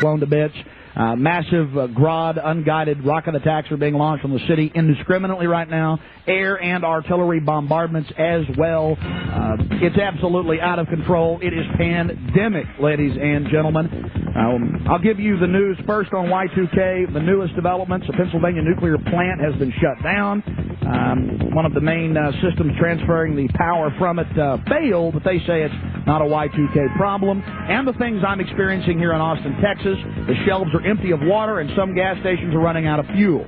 blown to bits. Massive Grad unguided rocket attacks are being launched on the city indiscriminately right now. Air and artillery bombardments as well. It's absolutely out of control. It is pandemic, ladies and gentlemen. I'll give you the news first on Y2K. The newest developments: a Pennsylvania nuclear plant has been shut down. One of the main systems transferring the power from it failed, but they say it's not a Y2K problem. And the things I'm experiencing here in Austin, Texas: the shelves are empty of water and some gas stations are running out of fuel.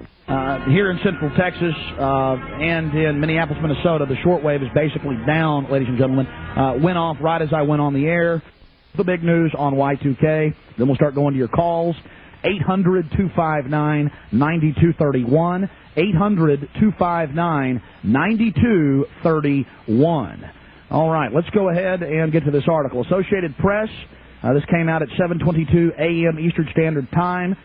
Here in Central Texas and in Minneapolis, Minnesota, the shortwave is basically down, ladies and gentlemen. Went off right as I went on the air. The big news on Y2K. Then we'll start going to your calls. 800-259-9231. 800-259-9231. All right, let's go ahead and get to this article. Associated Press. This came out at 7:22 a.m. Eastern Standard Time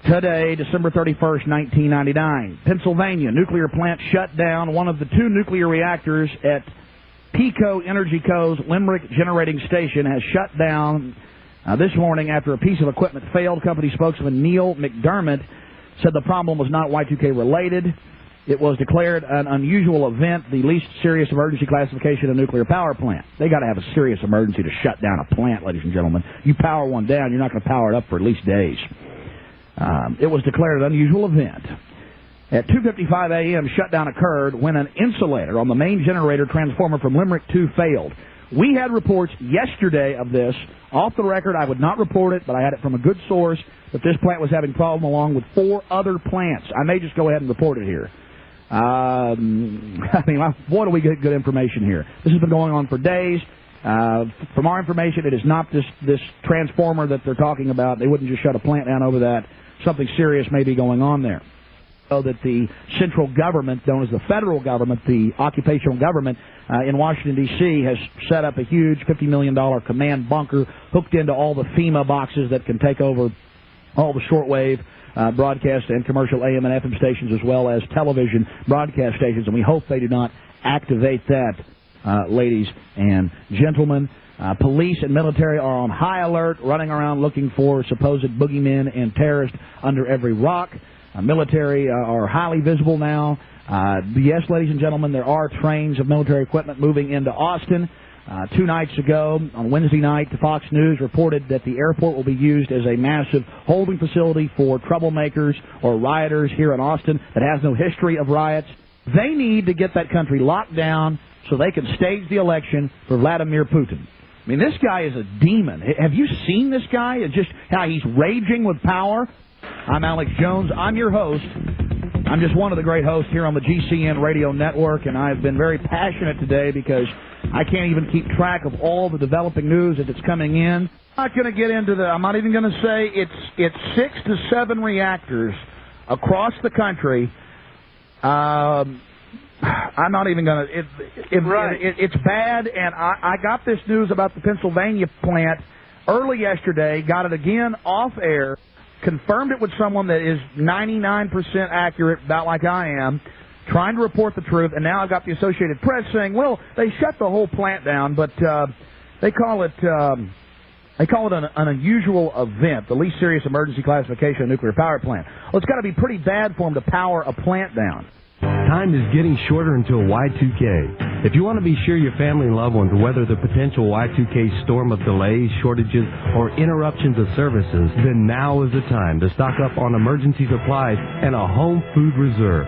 today, December 31st, 1999. Pennsylvania nuclear plant shut down. One of the two nuclear reactors at PECO Energy Co.'s Limerick Generating Station has shut down this morning after a piece of equipment failed. Company spokesman Neil McDermott said the problem was not Y2K related. It was declared an unusual event, the least serious emergency classification of a nuclear power plant. They got to have a serious emergency to shut down a plant, ladies and gentlemen. You power one down, you're not going to power it up for at least days. It was declared an unusual event. At 2:55 a.m., shutdown occurred when an insulator on the main generator transformer from Limerick 2 failed. We had reports yesterday of this. Off the record, I would not report it, but I had it from a good source that this plant was having problem along with 4 other plants. I may just go ahead and report it here. I mean, boy, do we get good information here. This has been going on for days. From our information, it is not this transformer that they're talking about. They wouldn't just shut a plant down over that. Something serious may be going on there. So that the central government, known as the federal government, the occupational government in Washington, D.C., has set up a huge $50 million command bunker hooked into all the FEMA boxes that can take over all the shortwave broadcast and commercial AM and FM stations, as well as television broadcast stations, and we hope they do not activate that, ladies and gentlemen. Police and military are on high alert, running around looking for supposed boogeymen and terrorists under every rock. Military are highly visible now. Yes, ladies and gentlemen, there are trains of military equipment moving into Austin. 2 nights ago, on Wednesday night, Fox News reported that the airport will be used as a massive holding facility for troublemakers or rioters here in Austin that has no history of riots. They need to get that country locked down so they can stage the election for Vladimir Putin. I mean, this guy is a demon. Have you seen this guy? It's just how he's raging with power. I'm Alex Jones. I'm your host. I'm just one of the great hosts here on the GCN radio network, and I've been very passionate today because I can't even keep track of all the developing news as it's coming in. I'm not going to get into I'm not even going to say it's 6 to 7 reactors across the country. I'm not even going to. It's bad, and I got this news about the Pennsylvania plant early yesterday, got it again off air, confirmed it with someone that is 99% accurate, about like I am, trying to report the truth, and now I've got the Associated Press saying, well, they shut the whole plant down, but they call it an unusual event, the least serious emergency classification of a nuclear power plant. Well, it's got to be pretty bad for them to power a plant down. Time is getting shorter until Y2K. If you want to be sure your family and loved ones weather the potential Y2K storm of delays, shortages, or interruptions of services, then now is the time to stock up on emergency supplies and a home food reserve.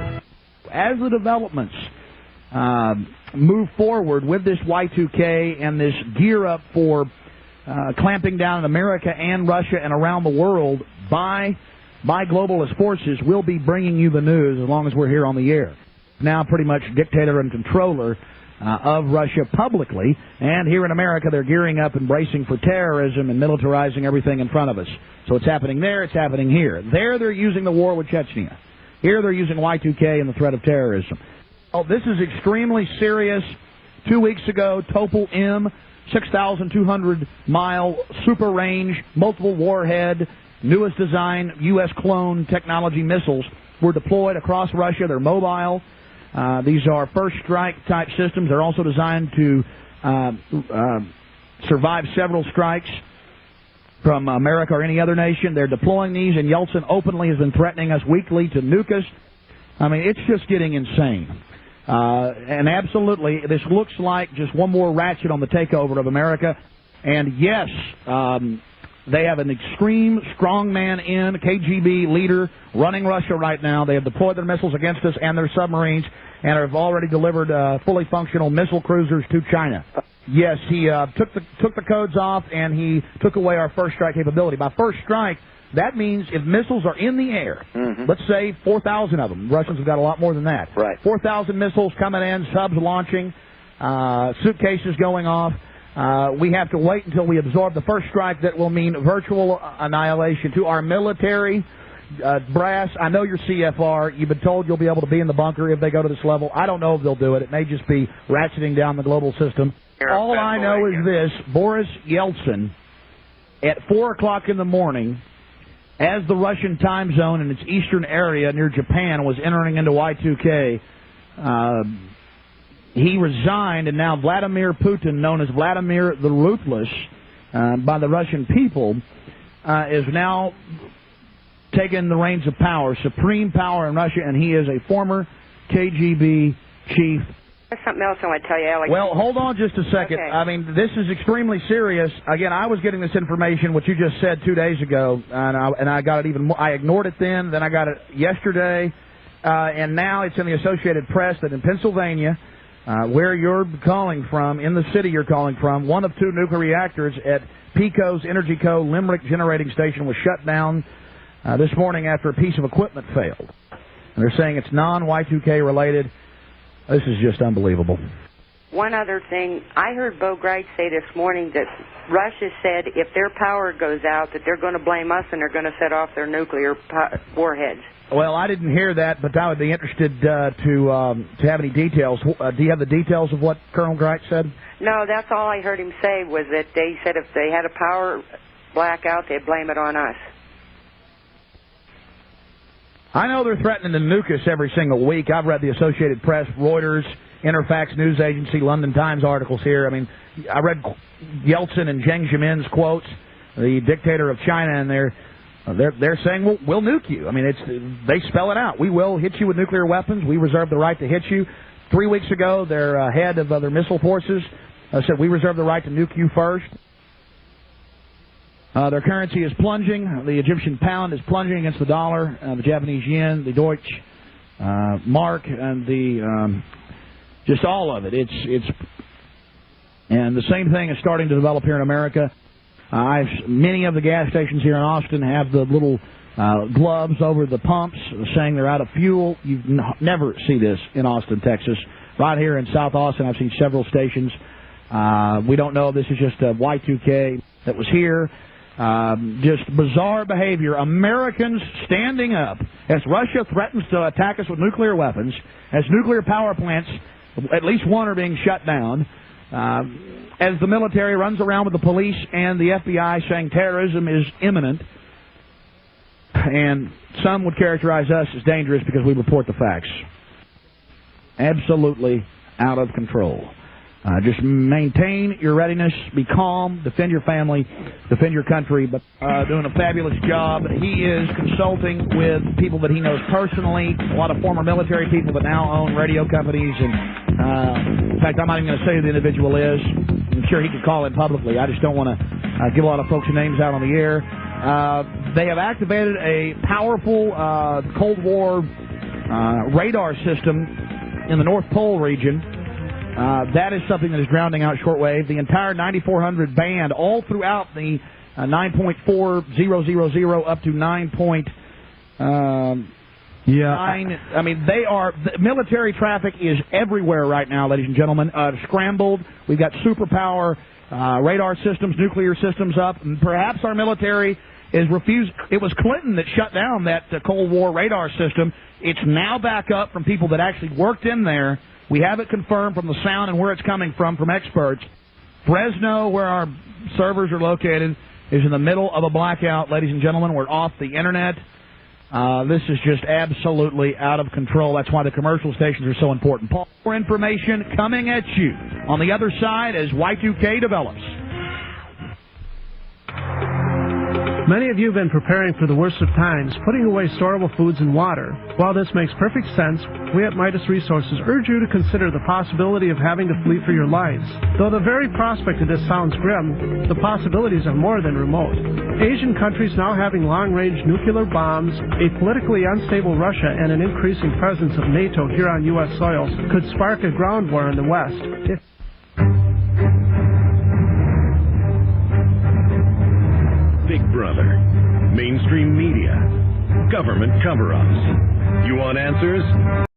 As the developments move forward with this Y2K and this gear up for clamping down in America and Russia and around the world by globalist forces, we'll be bringing you the news as long as we're here on the air. Now pretty much dictator and controller of Russia publicly, and here in America they're gearing up and bracing for terrorism and militarizing everything in front of us. So it's happening there, it's happening here. There they're using the war with Chechnya. Here they're using Y2K and the threat of terrorism. Oh, this is extremely serious. 2 weeks ago, Topol M, 6,200-mile super range, multiple warhead, newest design, U.S. clone technology missiles were deployed across Russia. They're mobile. These are first strike type systems. They're also designed to survive several strikes. from America or any other nation. They're deploying these, and Yeltsin openly has been threatening us weekly to nuke us. I mean, it's just getting insane. And absolutely, this looks like just one more ratchet on the takeover of America. And yes, they have an extreme strongman in KGB leader running Russia right now. They have deployed their missiles against us and their submarines, and have already delivered fully functional missile cruisers to China. Yes, he took the codes off, and he took away our first strike capability. By first strike, that means if missiles are in the air, let's say 4,000 of them. Russians have got a lot more than that. Right. 4,000 missiles coming in, subs launching, suitcases going off. We have to wait until we absorb the first strike. That will mean virtual annihilation to our military brass. I know your CFR. You've been told you'll be able to be in the bunker if they go to this level. I don't know if they'll do it. It may just be ratcheting down the global system. All I know is this: Boris Yeltsin, at 4 o'clock in the morning, as the Russian time zone in its eastern area near Japan was entering into Y2K, he resigned, and now Vladimir Putin, known as Vladimir the Ruthless by the Russian people, is now taking the reins of power, supreme power in Russia, and he is a former KGB chief. There's something else I want to tell you, Alex. Well, hold on just a second. Okay. I mean, this is extremely serious. Again, I was getting this information, what you just said 2 days ago, and I got it even more. I ignored it then I got it yesterday, and now it's in the Associated Press that in Pennsylvania, where you're calling from, in the city you're calling from, one of 2 nuclear reactors at PECO's Energy Co. Limerick Generating Station was shut down this morning after a piece of equipment failed. And they're saying it's non-Y2K related. This is just unbelievable. One other thing, I heard Bo Greig say this morning that Russia said if their power goes out that they're going to blame us and they're going to set off their nuclear warheads. Well, I didn't hear that, but I would be interested to have any details. Do you have the details of what Colonel Greig said? No, that's all I heard him say was that they said if they had a power blackout, they'd blame it on us. I know they're threatening to nuke us every single week. I've read the Associated Press, Reuters, Interfax News Agency, London Times articles here. I mean, I read Yeltsin and Jiang Zemin's quotes, the dictator of China, and they're saying we'll nuke you. I mean, they spell it out. We will hit you with nuclear weapons. We reserve the right to hit you. 3 weeks ago, their head of their missile forces said we reserve the right to nuke you first. Their currency is plunging. The Egyptian pound is plunging against the dollar, the Japanese yen, the Deutsche mark, and just all of it. And the same thing is starting to develop here in America. Many of the gas stations here in Austin have the little gloves over the pumps saying they're out of fuel. You never see this in Austin, Texas. Right here in South Austin, I've seen several stations. We don't know if this is just a Y2K that was here. Just bizarre behavior. Americans standing up as Russia threatens to attack us with nuclear weapons, as nuclear power plants, at least one, are being shut down, as the military runs around with the police and the FBI saying terrorism is imminent, and some would characterize us as dangerous because we report the facts. Absolutely out of control. Just maintain your readiness, be calm, defend your family, defend your country, but doing a fabulous job. He is consulting with people that he knows personally, a lot of former military people that now own radio companies, and in fact, I'm not even going to say who the individual is. I'm sure he could call in publicly. I just don't want to give a lot of folks' names out on the air. They have activated a powerful Cold War radar system in the North Pole region. That is something that is grounding out shortwave. The entire 9400 band, all throughout the 9.4000 up to 9. I mean, the military traffic is everywhere right now, ladies and gentlemen. Scrambled. We've got superpower radar systems, nuclear systems up, and perhaps our military is refused. It was Clinton that shut down that Cold War radar system. It's now back up from people that actually worked in there. We have it confirmed from the sound and where it's coming from experts. Fresno, where our servers are located, is in the middle of a blackout, ladies and gentlemen. We're off the Internet. This is just absolutely out of control. That's why the commercial stations are so important. More information coming at you on the other side as Y2K develops. Many of you have been preparing for the worst of times, putting away storable foods and water. While this makes perfect sense, we at Midas Resources urge you to consider the possibility of having to flee for your lives. Though the very prospect of this sounds grim, the possibilities are more than remote. Asian countries now having long-range nuclear bombs, a politically unstable Russia, and an increasing presence of NATO here on U.S. soil could spark a ground war in the West. Big Brother, mainstream media, government cover-ups. You want answers?